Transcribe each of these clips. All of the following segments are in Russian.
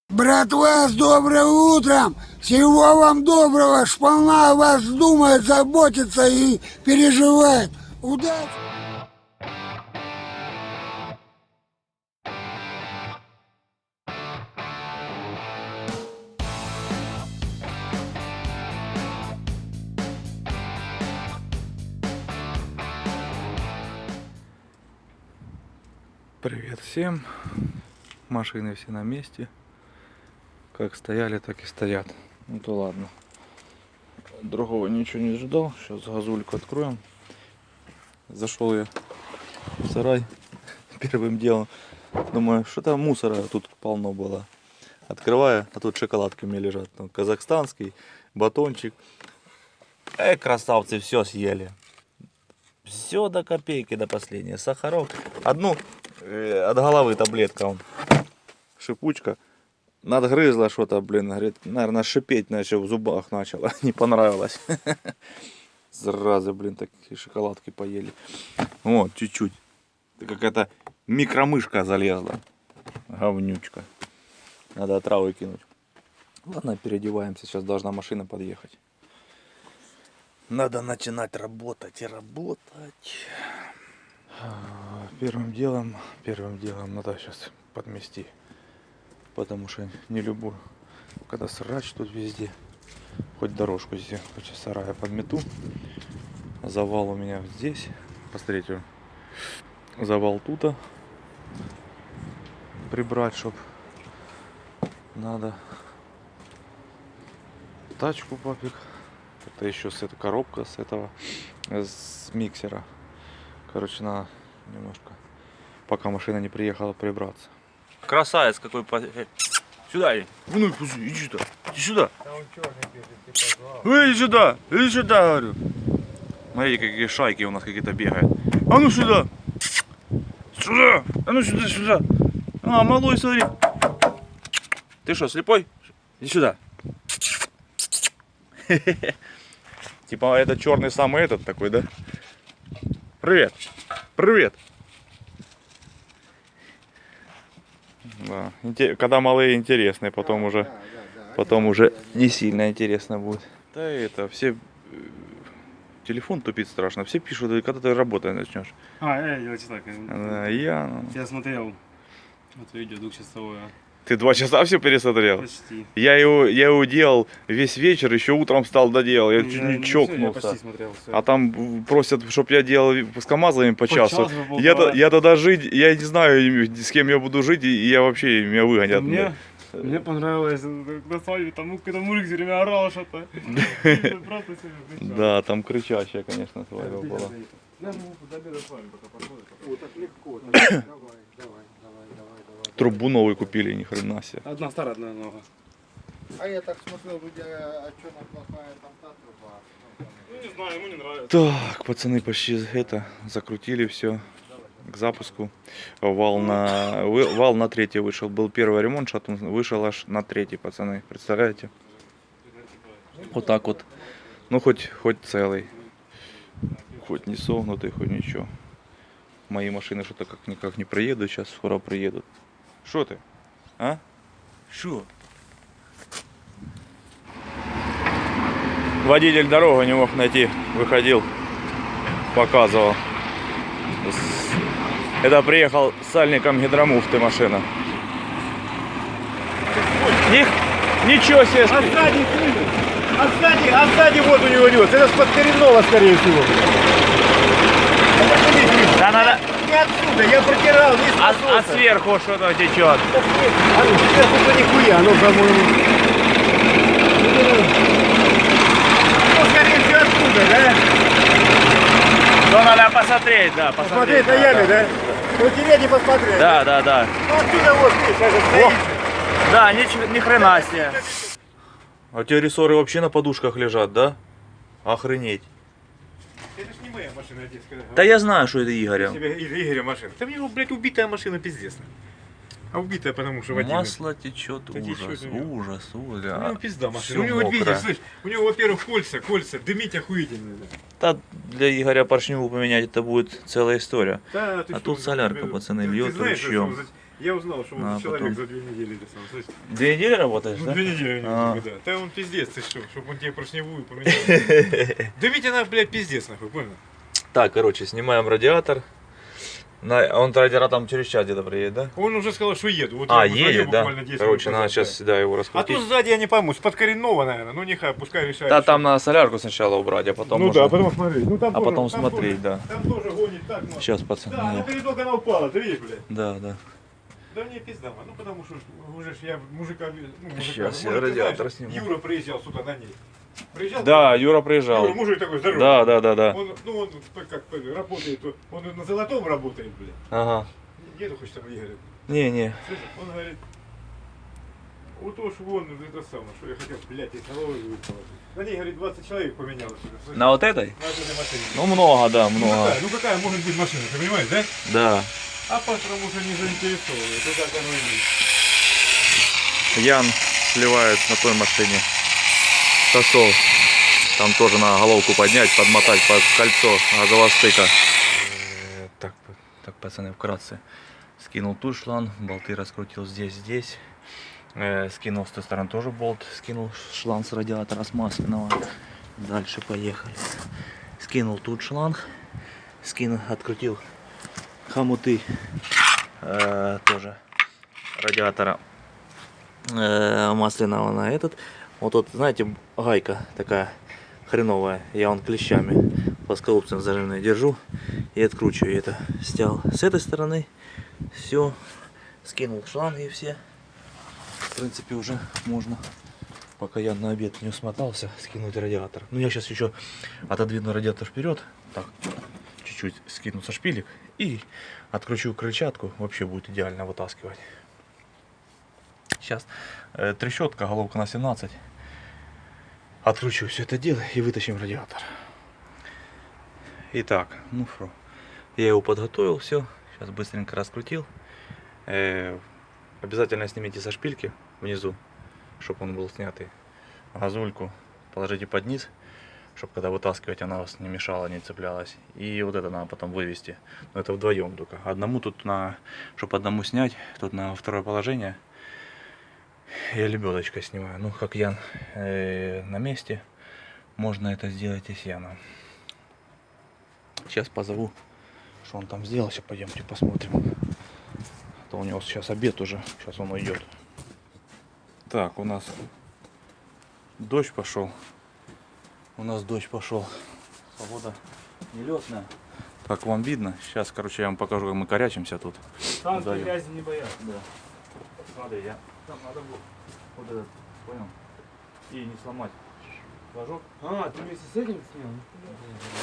Братва, с добрым утром! Всего вам доброго! Шпана о вас думает, заботится и переживает. Удачи! Привет всем. Машины все на месте. Как стояли, так и стоят. Ну то ладно. Другого ничего не ждал. Сейчас газульку откроем. Зашел я в сарай первым делом. Думаю, что там мусора тут полно было. Открываю, а тут шоколадки у меня лежат. Там казахстанский, батончик. Красавцы, все съели. Все до копейки, до последней. Сахарок. Одну от головы таблетка. Он. Шипучка. Надгрызла что-то, блин. Говорит, наверное, шипеть начал, в зубах начало. Не понравилось. Заразы, блин, такие шоколадки поели. Вот, чуть-чуть. Какая-то микромышка залезла. Говнючка. Надо отравы кинуть. Ладно, переодеваемся. Сейчас должна машина подъехать. Надо начинать работать и работать. Первым делом надо сейчас подмести. Потому что не люблю, когда срач тут везде. Хоть дорожку здесь, хоть сарая подмету. Завал у меня здесь. Посмотрите, завал тут. Прибрать, чтоб надо. Тачку папик. Это еще с этой коробка, с этого, с миксера. Короче, надо немножко, пока машина не приехала, прибраться. Красавец какой. Сюда иди. Ну, иди сюда. Иди сюда. Иди сюда, говорю. Смотрите, какие шайки у нас какие-то бегают. А ну сюда. Сюда. А ну сюда, сюда. А, малой, смотри. Ты что, слепой? Иди сюда. Типа это черный самый этот такой, да? Привет. Привет. Да. Когда малые интересные, потом уже не сильно интересно будет. Да это все телефон тупит страшно. Все пишут, когда ты работать начнешь. Я читаю. Да, я смотрел это видео двухчасовое. Ты 2 часа все пересмотрел? Почти. Я его делал весь вечер, еще утром встал доделал. Я чуть не чокнулся. Я почти смотрел все. А там просят, чтобы я делал с КамАЗами по часу. Я тогда жить, я не знаю, с кем я буду жить, и я вообще меня выгонят. Мне понравилось, когда свадьбе, там какой-то мужик все время орал что-то. Просто все. Да, там кричащая, конечно, свадьба была. Так легко. Давай. Трубу новую купили, ни хрена себе. Одна старая, одна новая. А я так смотрел, вроде, а что нам плохая там та труба? Ну не знаю, ему не нравится. Так, пацаны почти закрутили все к запуску. Вал на 3 вышел. Был первый ремонт, шатун вышел аж на 3, пацаны. Представляете? Вот так вот. Ну хоть целый. Хоть не согнутый, хоть ничего. Мои машины что-то как никак не приедут. Сейчас скоро приедут. Что ты? А? Что? Водитель дорогу не мог найти. Выходил. Показывал. Это приехал с сальником гидромуфты машина. Ничего себе! А сзади вот у него идет. Это с-под коренного, скорее всего. Да надо... Не отсюда, я протирал, не с А сверху что-то течет. А ну, сверху нихуя, ну, по-моему. Ну, скорее всего, оттуда, да? Ну надо посмотреть, да. Посмотреть на яме, да? Протереть и посмотреть. Да. Ну, отсюда вот, видишь, это стоит. Да, ни хрена себе. А те рессоры вообще на подушках лежат, да? Охренеть. Это ж не моя машина, детская. Да я знаю, что это Игоря. Игоря машина. Там у него, блядь, убитая машина, пиздец. А убитая, потому что водитель. Масло течет, Да ужас, течет у него. ужас. У него пизда машина. Всё У него, мокрое. видишь, слышь, у него, во-первых, кольца, дымить охуительно. Да, для Игоря поршневую поменять это будет целая история. Да, ты А что, тут солярка, пацаны, льет знаешь, ручьем. Я узнал, что А, он человек потом. за 2 недели это сам. Слышь, 2 недели работаешь, ну, да? 2 недели у него, А. да. Да он пиздец, ты что, чтобы он тебе поршневую поменял. Да Витя, на, блядь, пиздец, нахуй, понял? Так, короче, снимаем радиатор. Он радиатором через час где-то приедет, да? Он уже сказал, что еду. Вот А, я ему звонил едет, да? буквально 10 Короче, минут надо назад, сейчас, да, его А раскрутить. тут сзади я не пойму, с-под коренного, наверное. Ну нехай, пускай решает. Да, что. там надо солярку сначала убрать, а потом Ну уже... да, а потом смотреть. Ну, там А тоже, потом там смотреть, тоже, да. Там тоже гонит так, ну. Сейчас, пацаны. Да, ну передок она упала, ты видишь, блядь. Да, да. Да мне пизда, ну потому что уже ж я мужика, ну, мужика, Щас я может, ты радиатор знаешь, сниму. Юра приезжал сюда на ней. Приезжал? Да, Юра приезжал. Юра, мужик такой здоровый. Да, да, да, да. Он, ну он как работает, он на золотом работает, блядь. Ага. Еду хоть там Игорь. Не-не. Слышишь, он говорит, вот уж вон это самое, что я хотел, блядь, из головы выпало. На ней, говорит, 20 человек поменялось. Слышишь? На вот этой? На этой машине. Ну, много, да, Ну много. какая может быть машина, ты понимаешь, да? Да. А пастором уже не заинтересовывает, это так оно и есть. Ян сливает на той машине сосол. Там тоже надо головку поднять, подмотать под кольцо газового стыка. Так, пацаны, вкратце. Скинул тут шланг, болты раскрутил здесь. Скинул с той стороны тоже болт. Скинул шланг с радиатора смазанного. Дальше поехали. Скинул тут шланг. Открутил хомуты тоже радиатора масляного на этот. Вот тут, знаете, гайка такая хреновая. Я вон клещами плоскогубцем зажимной держу и откручиваю это. Снял с этой стороны. Все. Скинул шланги все. В принципе, уже можно, пока я на обед не усмотался, скинуть радиатор. Ну, я сейчас еще отодвину радиатор вперед. Так, чуть-чуть скину со шпилек и откручу крыльчатку. Вообще будет идеально вытаскивать. Сейчас трещотка, головка на 17. Откручу все это дело и вытащим радиатор. Итак, ну что, я его подготовил, все. Сейчас быстренько раскрутил. Обязательно снимите со шпильки внизу, чтобы он был снятый. Газульку положите под низ, чтобы когда вытаскивать, она вас не мешала, не цеплялась. И вот это надо потом вывести. Но это вдвоем только. Одному тут на, чтобы одному снять, тут на второе положение. Я лебедочкой снимаю. Ну, как Ян на месте, можно это сделать и с Яном. Сейчас позову, что он там сделал. Сейчас пойдемте посмотрим. А то у него сейчас обед уже. Сейчас он уйдет. Так, у нас дождь пошел. Погода нелетная. Так, вам видно? Сейчас, короче, я вам покажу, как мы корячимся тут. Танки Даю. грязи не боятся. Да. Смотри, там надо было вот этот, понял? И не сломать флажок. А, ты вместе с этим снял?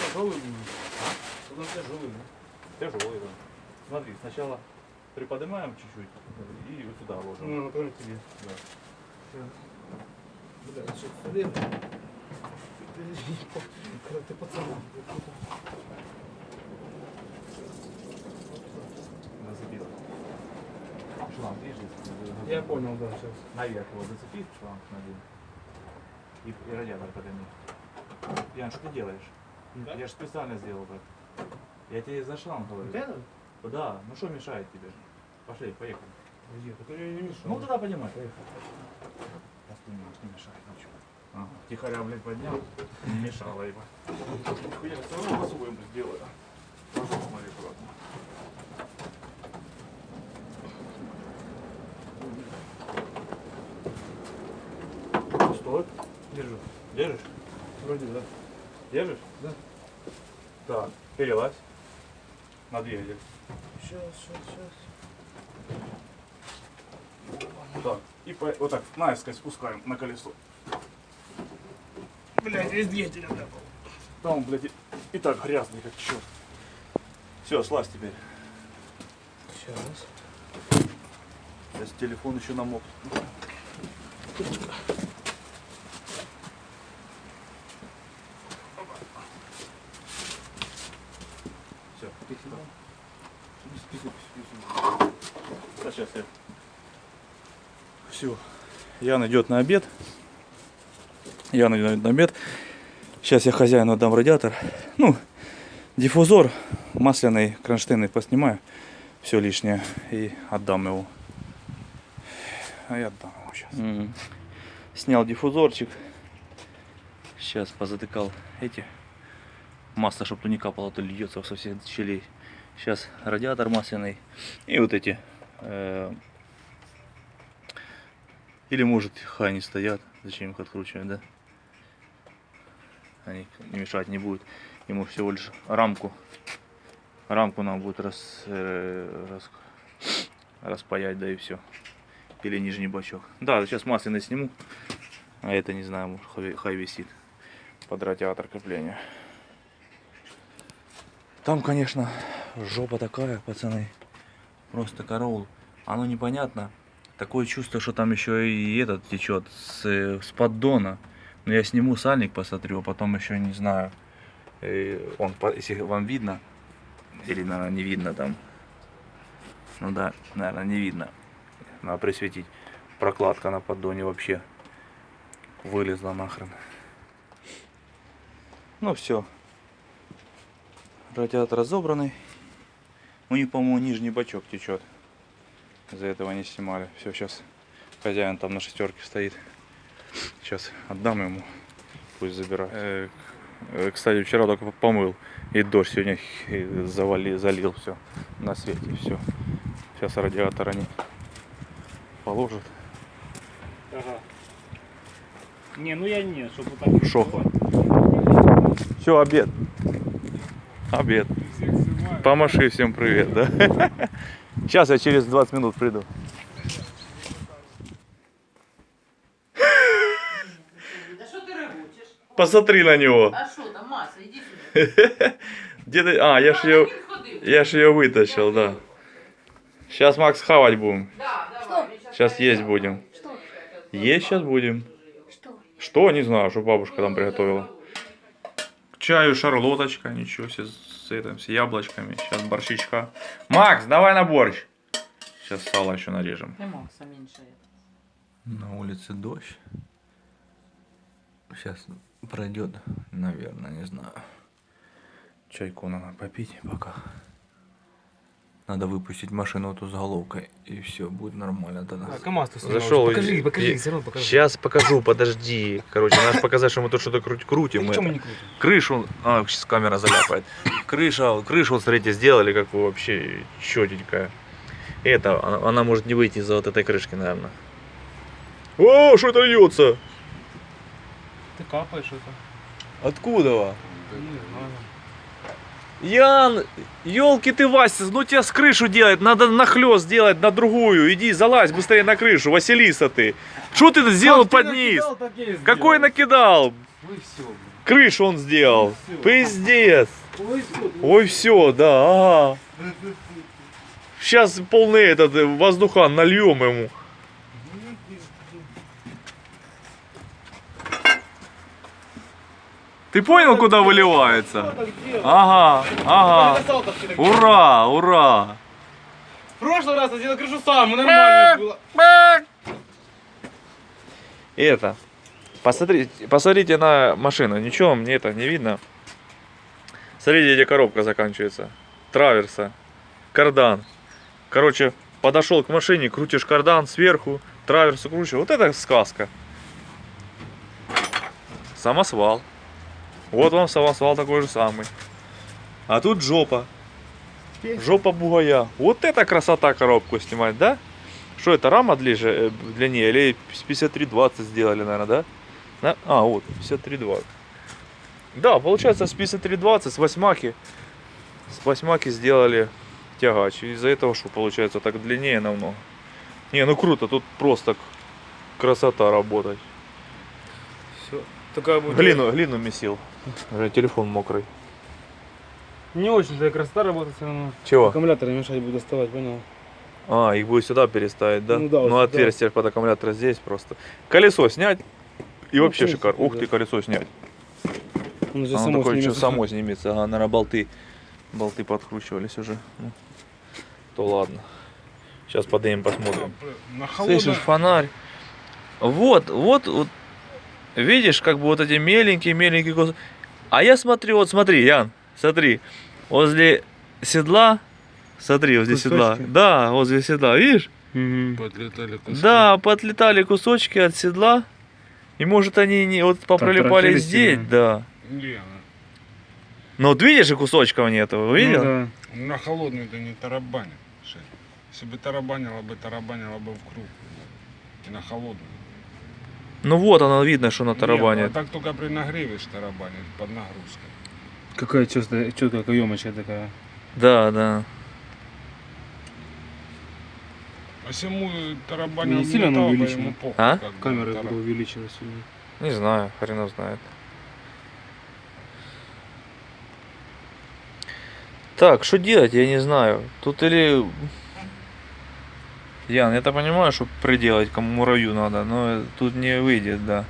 Тяжелый будет. Он тяжелый, да? Тяжелый, да. Смотри, сначала приподнимаем чуть-чуть и вот сюда ложим. Ну, тоже тебе. Да. Бля, что это лето? Когда ты пацан. Зацепил. Шланг, видишь, здесь? Я понял, да, сейчас. Наверх его зацепить, шланг надень. И радиатор подними. Ян, что ты делаешь? Да? Я же специально сделал так. Я тебе за шланг говорю. Вот это? Да, ну что мешает тебе? Пошли, поехали. Где? Так я не мешал. Ну тогда поднимай, поехали. Не мешает ничего. Ага. Тихоря, блядь, поднял. Не мешало его. Я все равно по-своему сделаю. Смотри, аккуратно. Стой. Держу. Держишь? Вроде, да. Держишь? Да. Так, перелазь. На двигатель. Сейчас. Так, и вот так наискось спускаем на колесо. Блядь, весь двигатель отдал. Там он, блядь, и так грязный, как черт. Все, слазь теперь. Сейчас. Сейчас телефон еще намок. Все, ты сюда. Сейчас я. Все. Ян идет на обед. Сейчас я хозяину отдам радиатор. Ну, диффузор масляный, кронштейны поснимаю. все лишнее и отдам его. А я отдам его сейчас. Снял диффузорчик. Сейчас позатыкал эти. Масло, чтобы то не капало, то льется со всех щелей. Сейчас радиатор масляный. И вот эти. Или может хай не стоят. Зачем их откручивать, да? Они не мешать не будет. Ему всего лишь рамку нам будет распаять, да и все. Или нижний бачок. Да, сейчас масляный сниму. А это не знаю, может хай висит под радиатор крепления. Там, конечно, жопа такая, пацаны. Просто караул. Оно непонятно. Такое чувство, что там еще и этот течет с поддона. Но я сниму сальник, посмотрю, а потом еще не знаю. Он, если вам видно, или, наверное, не видно там. Ну да, наверное, не видно. Надо присветить. Прокладка на поддоне вообще вылезла нахрен. Ну все. Радиатор разобранный. У них, по-моему, нижний бачок течет. Из-за этого не снимали. Все, сейчас хозяин там на шестерке стоит. Сейчас отдам ему. Пусть забирает. Кстати, вчера только помыл. И дождь сегодня залил все на свете. Все. Сейчас радиатор они положат. Ага. Не, ну я не, чтобы вот так. Шо? Все, обед. Обед. Помаши всем привет, да? Сейчас я через 20 минут приду. Да что ты рыбучишь? Посмотри на него. А что там, Маса, иди сюда. Где-то... А, я ж ее вытащил, да. Сейчас, Макс, хавать будем. Да, давай. Сейчас есть будем. Есть сейчас будем. Что? Не знаю, что бабушка там приготовила. К чаю шарлоточка, ничего себе, с яблочками. Сейчас борщичка. Макс, давай на борщ. Сейчас сало еще нарежем. Ты Макса меньше. На улице дождь. Сейчас пройдет, наверное, не знаю. Чайку надо попить пока. Надо выпустить машину эту с головкой, и все, будет нормально тогда. А, КамАЗ ты снимал. Зашел. Покажи, все равно покажи. Сейчас покажу, подожди. Короче, надо показать, что мы тут что-то крутим. Почему мы не крутим? Крышу, сейчас камера заляпает. Крышу, смотрите, сделали как бы вообще четенькая. Это, она может не выйти из-за вот этой крышки, наверное. О, что это льется? Ты капаешь это. Откуда? Не знаю. Ян, елки ты, Вася, ну тебя с крышу делать, надо нахлёст делать на другую. Иди, залазь быстрее на крышу, Василиса ты. Что ты сделал под низ? Какой накидал? Ой, все, блин. Крышу он сделал. Ой, всё. Пиздец. Ой, все. Ой, все, да, ага. Сейчас полный этот воздухан нальем ему. Ты понял, куда выливается? Ага, ага. Ура, ура. В прошлый раз я сделал крышу сам, и нормально было. Это. Посмотрите на машину. Ничего, мне это не видно. Смотрите, где коробка заканчивается. Траверса. Кардан. Короче, подошел к машине, крутишь кардан сверху, траверсу крутишь. Вот это сказка. Самосвал. Вот вам самосвал такой же самый. А тут жопа. Жопа бугая. Вот это красота коробку снимать, да? Что это, рама длиннее? Или с 5320 сделали, наверное, да? А, вот, 5320. Да, получается с 5320, с восьмаки сделали тягач. Из-за этого, что получается так длиннее намного. Не, ну круто, тут просто красота работать. Все. Такая будет. Глину месил. Уже телефон мокрый. Не очень-то красота работает все равно. Чего? Аккумуляторы мешать буду доставать, понял? А, их будет сюда переставить, да? Ну да, вот ну сюда. отверстие под аккумулятор здесь просто. Колесо снять. И вообще в принципе, шикарно. Ух да. ты, колесо снять. Он уже Оно само такое, что снимется. само снимется. Ага, наверное, болты подкручивались уже. Ну, то ладно. Сейчас подъедем, посмотрим. На холодно. Слышишь, фонарь. Вот. Видишь, как бы вот эти меленькие кусочки. А я смотрю, вот смотри, Ян, смотри. Возле седла Смотри, возле седла. Кусочки? Да, возле седла, видишь? Угу. Подлетали куски. Да, подлетали кусочки от седла. И может они не вот попролипали торчали здесь, сильно. да. Не, Но вот видишь, и кусочков нету, видел? Ну, да. на холодную-то не тарабанит. Шей. Если бы тарабанило бы в круг. И на холодную. Ну вот оно видно, что на тарабане. Нет, а так только при нагреве ж тарабанит под нагрузкой. Какая четкая каемочка такая. Да, да. А если ему тарабанил Не сильно оно металл, то увеличено? ему похуй. А? как бы, Камера тараб- была увеличена сильно. Не знаю, хренов знает. Так, что делать, я не знаю. Тут или... Ян, я-то понимаю, что приделать кому муравью надо, но тут не выйдет, да.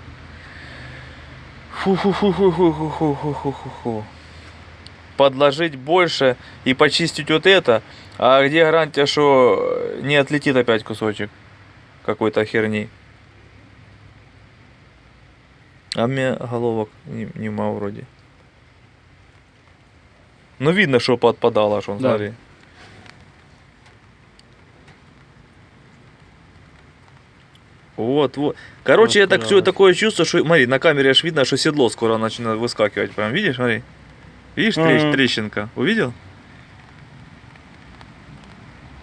Фу-фу-фу-фу-фу-фу-фу-фу-фу-фу. Подложить больше и почистить вот это. А где гарантия, что не отлетит опять кусочек какой-то херни? А мне головок нема вроде. Ну видно, что подпадало, что он, Да. смотри. Вот, вот. Короче, я так Подпадалось. такое чувство, что, смотри, на камере аж видно, что седло скоро начинает выскакивать. Прям видишь, смотри. Видишь, Ага. трещинка? Увидел?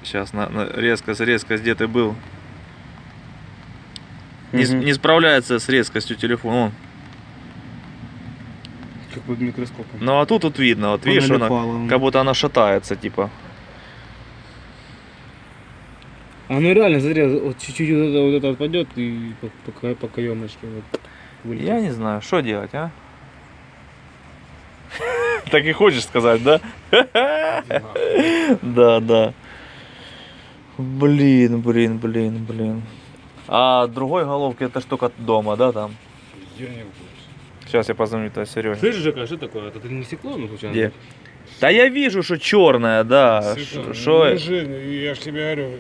Сейчас резкость, где ты был? Мгм. Не справляется с резкостью телефона. Вон. Как под микроскопом. Ну а тут видно, вот видишь, она, Поналипало. как будто она шатается, типа. А ну реально, смотри, вот чуть-чуть вот это отпадет и по каемочке вот вылетит. Я не знаю, что делать, а? Так и хочешь сказать, да? Да, да. Блин. А другой головки это ж только дома, да, там? Я не в курсе. Сейчас я позвоню то Сереге. Слышишь, Жека, что такое? Это не стекло, ну, случайно? Где? Да я вижу, что черная, да. Светлана, Что? ну, Жень, я ж тебе говорю,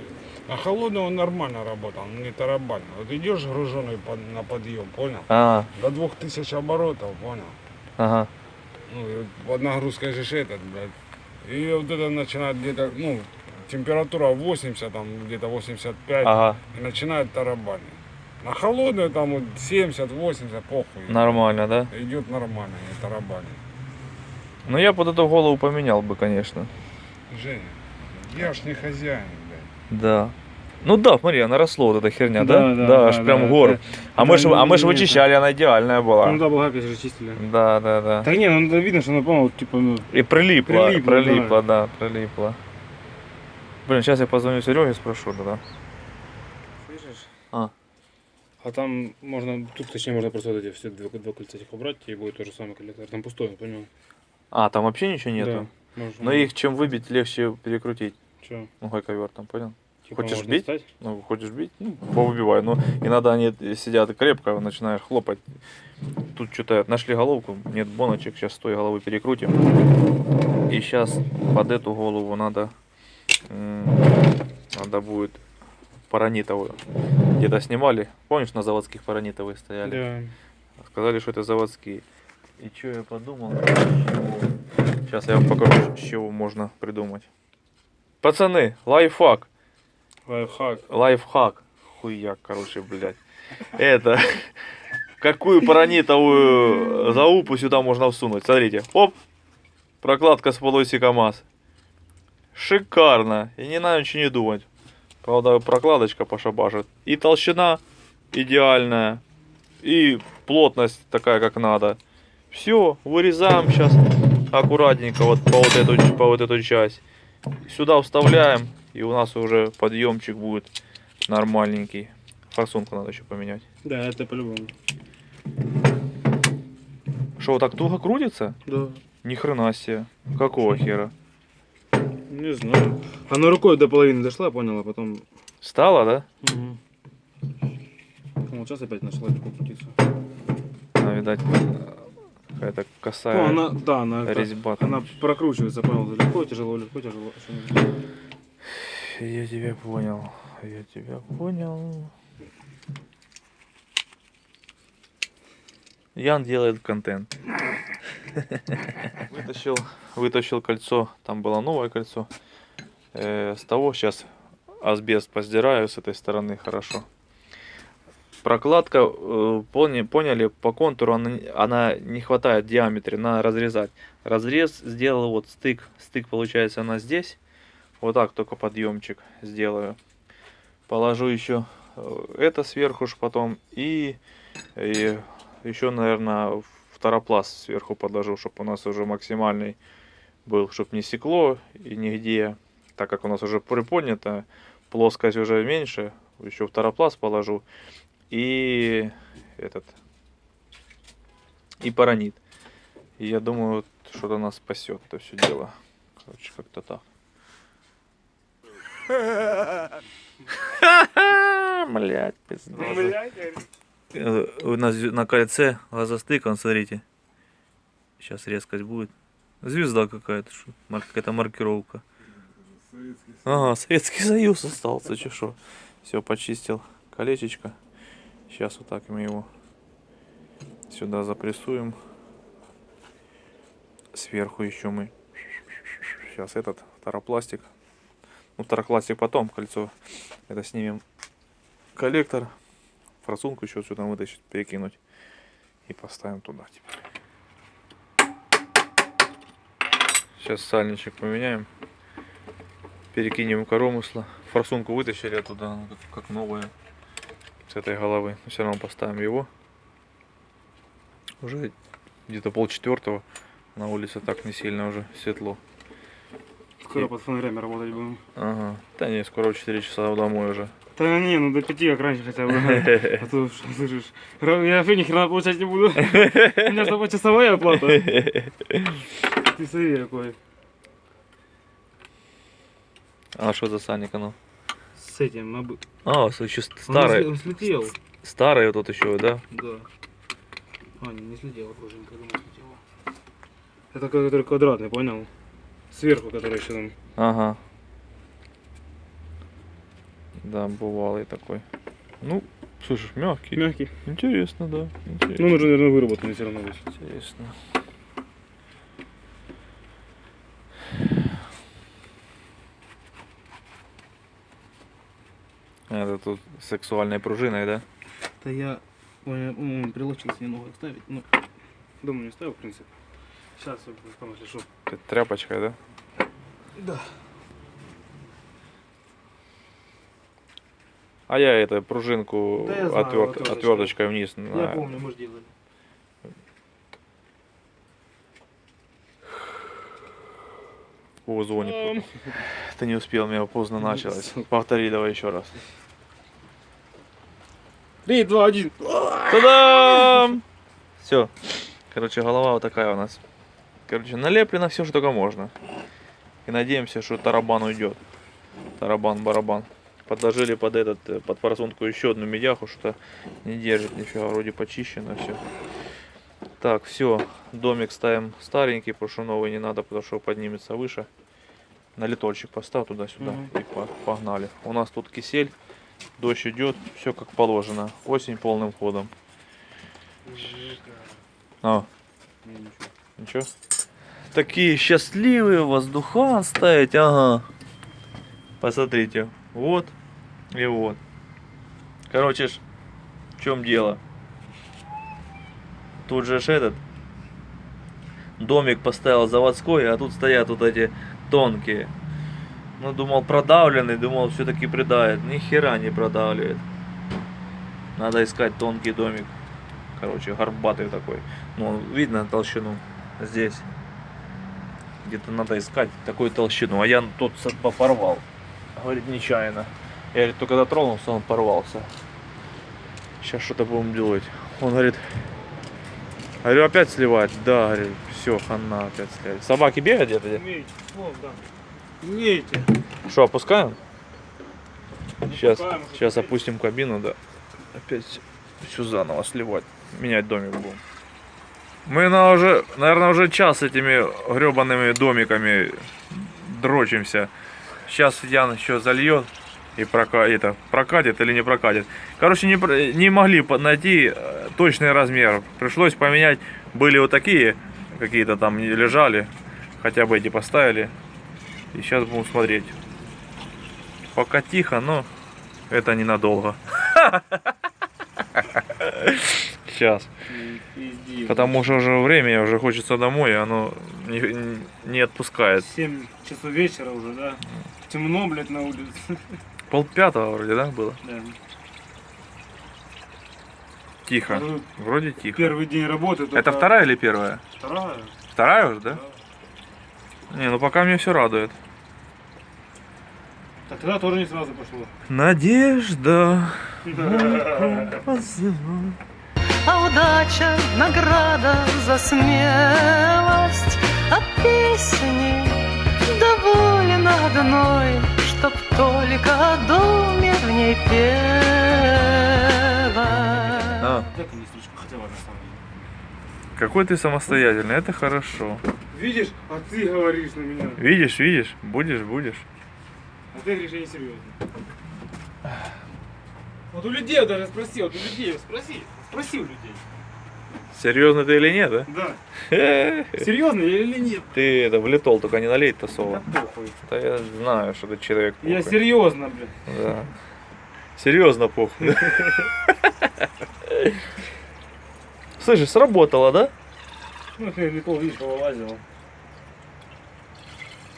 а холодный он нормально работал, он не тарабанил. Вот идешь груженый на подъем, понял? А, До 2000 оборотов, понял? ага. Ну, и вот под нагрузкой же ж этот, блядь. И вот это начинает где-то, ну, температура 80, там где-то 85, Ага. и начинает тарабанить. На холодную там вот 70-80, похуй. Нормально, да? Идет нормально, не тарабанит. Ну я под эту голову поменял бы, конечно. Женя, я ж не хозяин, блядь. Да. Ну да, смотри, она росла вот эта херня, Да, да? да, аж да, прям да, гор. это- А мы ж это вычищали, она идеальная Ну была. да, болгаркой же чистили. Да, да, да. Так не, ну это видно, что она, по-моему, типа, ну, И прилипла, Прилипла, да, прилипла. Блин, сейчас я позвоню Сереге и спрошу, да. слышишь? А. А там можно, тут точнее можно просто вот эти все два кольца этих убрать, и будет тот же самый коллектор. Там пустой, понял? А, там вообще ничего нету? Да. Можешь, Но их чем выбить, легче перекрутить. Что? Ну, ковер там, понял? Типа Хочешь можно бить? встать? Ну, хочешь бить? Ну, повыбивай. Ну, иногда они сидят крепко, начинаешь хлопать. Тут что-то нашли головку, нет боночек, сейчас с той головы перекрутим. И сейчас под эту голову надо будет паранитовую. Где-то снимали, помнишь, на заводских паранитовые стояли? Да. Сказали, что это заводские. И что я подумал? Сейчас я вам покажу, с чего можно придумать. Пацаны, лайфхак. Лайфхак. Лайфхак. Хуяк, короче, блядь. Это... Какую паранитовую заупу сюда можно всунуть? Смотрите. Оп. Прокладка с полоси КамАЗ. Шикарно. И не надо ничего не думать. Правда, прокладочка пошабашит. И толщина идеальная. И плотность такая, как надо. Все, вырезаем сейчас аккуратненько вот по вот эту часть. Сюда вставляем. И у нас уже подъемчик будет нормальненький. Форсунку надо еще поменять. Да, это по-любому. Что, вот так туго крутится? Да. Ни хрена себе. Какого хера? Не знаю. Она рукой до половины дошла, понял, а потом... Стало, да? Угу. Вот сейчас опять начала легко крутиться. А, видать, какая-то Ну, косая она, да, она, резьба. там. она прокручивается, понял, легко, тяжело. что-нибудь. Я тебя понял. Я тебя понял. Ян делает контент. Вытащил кольцо. Там было новое кольцо. С того сейчас асбест поздираю с этой стороны хорошо. Прокладка, поняли, по контуру она не хватает в диаметре, надо разрезать. Разрез сделал вот стык. Стык получается она здесь. Вот так только подъемчик сделаю. Положу еще это сверху ж потом. И еще, наверное, второпласт сверху подложу, чтобы у нас уже максимальный был, чтобы не секло и нигде. Так как у нас уже приподнято, плоскость уже меньше. Еще второпласт положу. И паранит. И я думаю, что-то нас спасет это все дело. Короче, как-то так. Блять, пизда. У нас на кольце газостык, он, смотрите. Сейчас резкость будет. Звезда какая-то, какая-то маркировка. Ага, Советский Союз остался, чешо. Все, почистил колечечко. Сейчас вот так мы его сюда запрессуем. Сверху еще мы. Сейчас этот второпластик. Ну, второпластик потом, кольцо. Это снимем коллектор. Форсунку еще сюда вытащить, перекинуть. И поставим туда теперь. Сейчас сальничек поменяем. Перекинем коромысла. Форсунку вытащили оттуда, она как новая. С этой головы. Но все равно поставим его. Уже где-то 3:30. На улице так не сильно уже светло. Скоро под фонарями работать будем. Ага. Да не, скоро в 4 часа домой уже. Да не, ну до 5 как раньше хотя бы. А то, слышишь, я вообще ни хрена получать не буду. У меня же почасовая оплата. Ты смотри какой. А что за сальник оно? С этим, Старый. Он слетел. Старый вот тут еще, да? Да. А, не слетел, пружинка, думаю, слетела. Это который квадратный, понял? Сверху, который еще там. Ага. Да, бывалый такой. Ну, слушай, мягкий. Мягкий. Интересно, да. Интересно. Ну, нужно, наверное, выработанный все равно быть. Интересно. Это тут сексуальной пружиной, да? Да я, прилочился немного ставить, но дома не ставил, в принципе. Сейчас я потом, если что. Это тряпочкой, да? Да. А я это пружинку Да я знаю, отверточкой вниз. Я помню, мы же делали. О, звонит. Ты не успел, меня поздно началось. Повтори давай еще раз. 3, 2, 1. Та-дам! Все. Короче, голова вот такая у нас. Короче, налеплено все, что только можно. И надеемся, что тарабан уйдет. Тарабан-барабан. Подложили под форсунку еще одну медяху, что не держит нифига. Вроде почищено все. Так, все. Домик ставим старенький, потому что новый не надо, потому что поднимется выше. Налитольчик поставь туда-сюда и погнали. У нас тут кисель. Дождь идет, все как положено. Осень полным ходом. А, ничего. Такие счастливые воздухан ставить, ага. Посмотрите, вот и вот. Короче, в чем дело? Тут же этот домик поставил заводской, а тут стоят вот эти тонкие. Ну, думал продавленный, думал все-таки придавит. Ни хера не продавливает. Надо искать тонкий домик. Короче, горбатый такой. Ну, видно толщину здесь. Где-то надо искать такую толщину. А я тут порвал. Говорит, нечаянно. Я, говорит, только дотронулся, он порвался. Сейчас что-то будем делать. Он говорит, говорю, опять сливать? Да, говорит, все, хана опять сливать. Собаки бегают где-то? Имеете, вон, да. Имеете. Что, опускаем? Сейчас, Опускаем, сейчас опустим кабину, да. Опять все заново сливать. Менять домик будем. Мы наверное, уже час этими гребаными домиками дрочимся. Сейчас Ян еще зальет и прокатит или не прокатит. Короче, не могли найти точный размер. Пришлось поменять. Были вот такие, какие-то там лежали. Хотя бы эти поставили. И сейчас будем смотреть. Пока тихо, но это ненадолго. Сейчас. Пизди. Потому что уже время, уже хочется домой, и оно не отпускает. 7 часов вечера уже, да? Темно, блядь, на улице. 4:30 вроде, да, было? Да. Тихо. А тут Вроде тихо. Первый день работы. Это только- вторая или первая? Вторая. Вторая уже, да? Не, ну пока мне все радует. Так тогда тоже не сразу пошло. Надежда. А удача — награда за смелость, а песни довольно одной, чтоб только о доме в ней пела. А, Так и не слишком хотела на самом деле. какой ты самостоятельный, это хорошо. Видишь, а ты говоришь на меня. Видишь, будешь. А ты говоришь, я не серьезно. Вот у людей я даже спросил, вот у людей спроси у людей. Серьезно ты или нет, да? Да. Серьезно я или нет? Ты это в литол только не налей-то соло. Да похуй. Да я знаю, что ты человек Я похуй. серьезно, блин. Да. Серьезно похуй. Слышишь, сработало, да? Ну, ты литол, видишь, повылазил.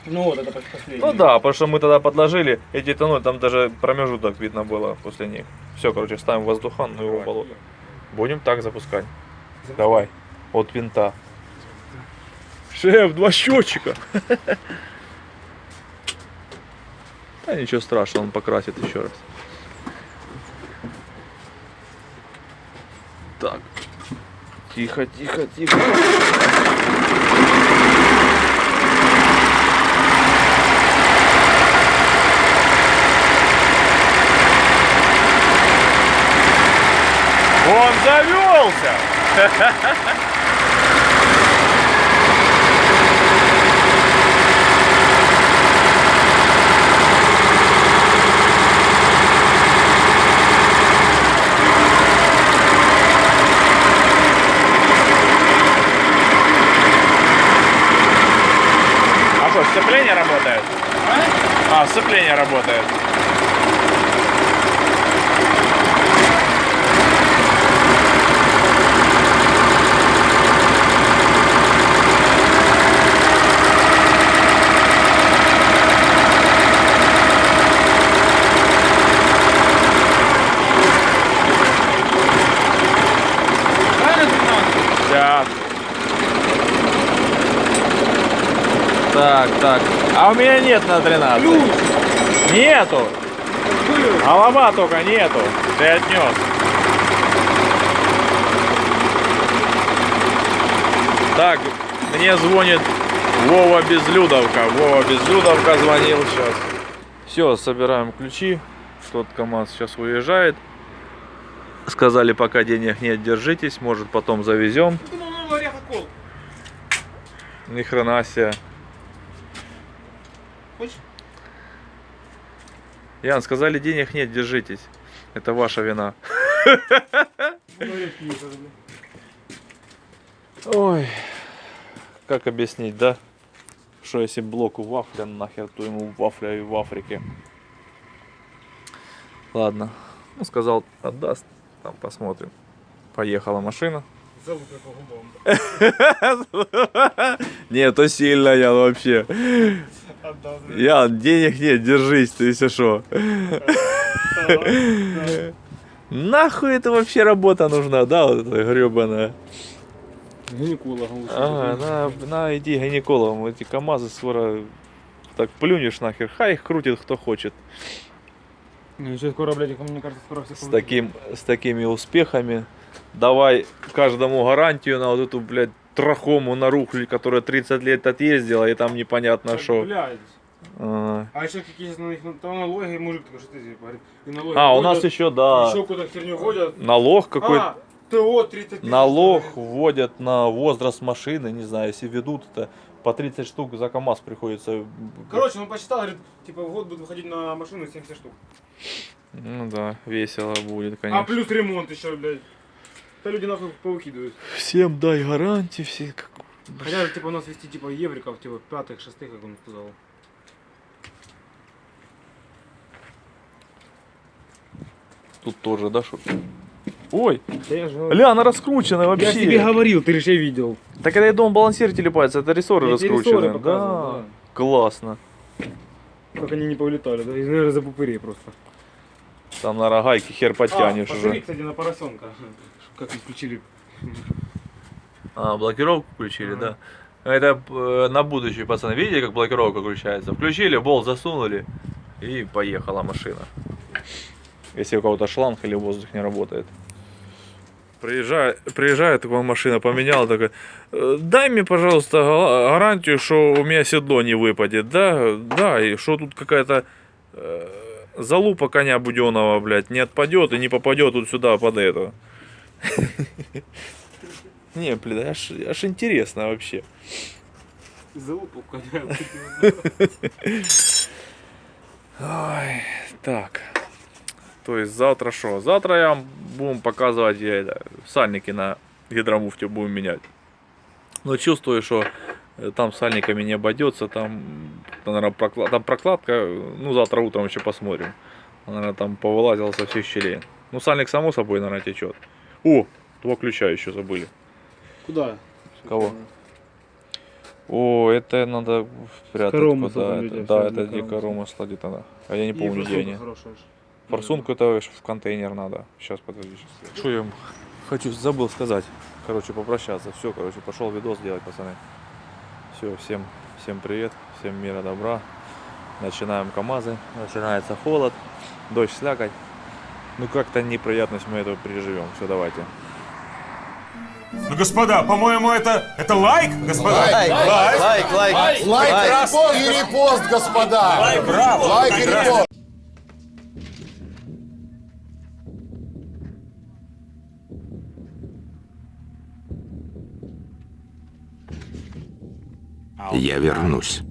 Ну вот, это последний. Ну да, потому что мы тогда подложили эти тоны, там даже промежуток видно было после них. Все, короче, ставим воздухан, ну его в болото. Будем так запускать. Давай, от винта. Шеф, 2 счетчика. Да ничего страшного, он покрасит еще раз. Так. Тихо. Он завелся! А что, сцепление работает? А, сцепление работает. Сейчас. Так. А у меня нет на 13. Нету. Голова только нету. Ты отнес. Так, мне звонит Вова Безлюдовка. Вова Безлюдовка звонил сейчас. Все, собираем ключи. Тот КамАЗ сейчас уезжает. Сказали, пока денег нет, держитесь, может потом завезем. Ни хрена себе. Хочешь? Ян, сказали, денег нет, держитесь. Это ваша вина. Ой, как объяснить, да? Что если блоку вафля нахер, то ему вафля и в Африке. Ладно. Ну, сказал, отдаст. Там посмотрим. Поехала машина. Залупя по губам. Нет, то сильно, Ян, вообще. Отдал. Ян, денег нет, держись, ты если что. Нахуй это вообще работа нужна, да, вот эта гребаная. Гинекологом лучше. А, на, иди гинекологом. Эти КамАЗы скоро так плюнешь нахер. Хай их крутит кто хочет. Ну, еще скоро, блядь, мне кажется, скоро все С такими успехами. Давай каждому гарантию на вот эту, блядь, трахому на рухль, которая 30 лет отъездила, и там непонятно что. Блядь. А, А еще какие-то на них там налоги, мужик такой, что ты здесь говорит. И налоги у ходят, нас еще, да, еще куда-то херню ходят. налог какой-то. ТО 30 тысяч. Налог вводят на возраст машины, не знаю, если ведут это по 30 штук за КамАЗ приходится. Короче, он посчитал, говорит, типа в год буду выходить на машину 70 штук. Ну да, весело будет, А конечно. плюс ремонт еще, блядь. Да люди нахуй повыкидывают. Всем дай гарантии, все как... Хотя, типа, у нас вести, типа, евриков, типа, 5-х, 6-х, как он сказал. Тут тоже, да, что? Ой, Да я же говорю. ля, она раскручена Я вообще. ж тебе говорил, ты же видел. Так это я думал, балансир телепается, это рессоры Я тебе раскручены. рессоры показывал, Да, да. классно. Как они не повылетали, да? И, наверное, за пупырей просто. Там на рогайке хер потянешь посмотри, уже. кстати, на поросенка. Как их включили. А, блокировку включили, да. Это на будущее, пацаны. Видите, как блокировка включается? Включили, болт засунули и поехала машина. Если у кого-то шланг или воздух не работает. Приезжает такая машина, поменяла, такая, дай мне, пожалуйста, гарантию, что у меня седло не выпадет, да, и что тут какая-то залупа коня Буденова, блядь, не отпадет и не попадет тут сюда под это. Не, блин, аж интересно вообще. Залупу коня. Ой, так. То есть завтра что? Завтра я вам будем показывать, сальники на гидромуфте будем менять. Но чувствую, что там сальниками не обойдется, там, наверное, прокладка, ну завтра утром еще посмотрим. Наверное, там повылазил со всех щелей. Ну сальник само собой, наверное, течет. О, 2 ключа еще забыли. Куда? Кого? О, это надо спрятать Коромысло куда. там Это, людей, да, всё, это на где коромысло. коромысло где-то надо. А я не помню, где они. Хорошая. Форсунку это в контейнер надо. Сейчас, подожди. Что я вам хочу, забыл сказать. Короче, попрощаться. Все, короче, пошел видос делать, пацаны. Все, всем привет, всем мира, добра. Начинаем КамАЗы. Начинается холод, дождь, слякоть. Ну как-то неприятность мы эту переживем. Все, давайте. Ну, господа, по-моему, это лайк, господа. Лайк и репост, господа! Лайк и репост! Я вернусь.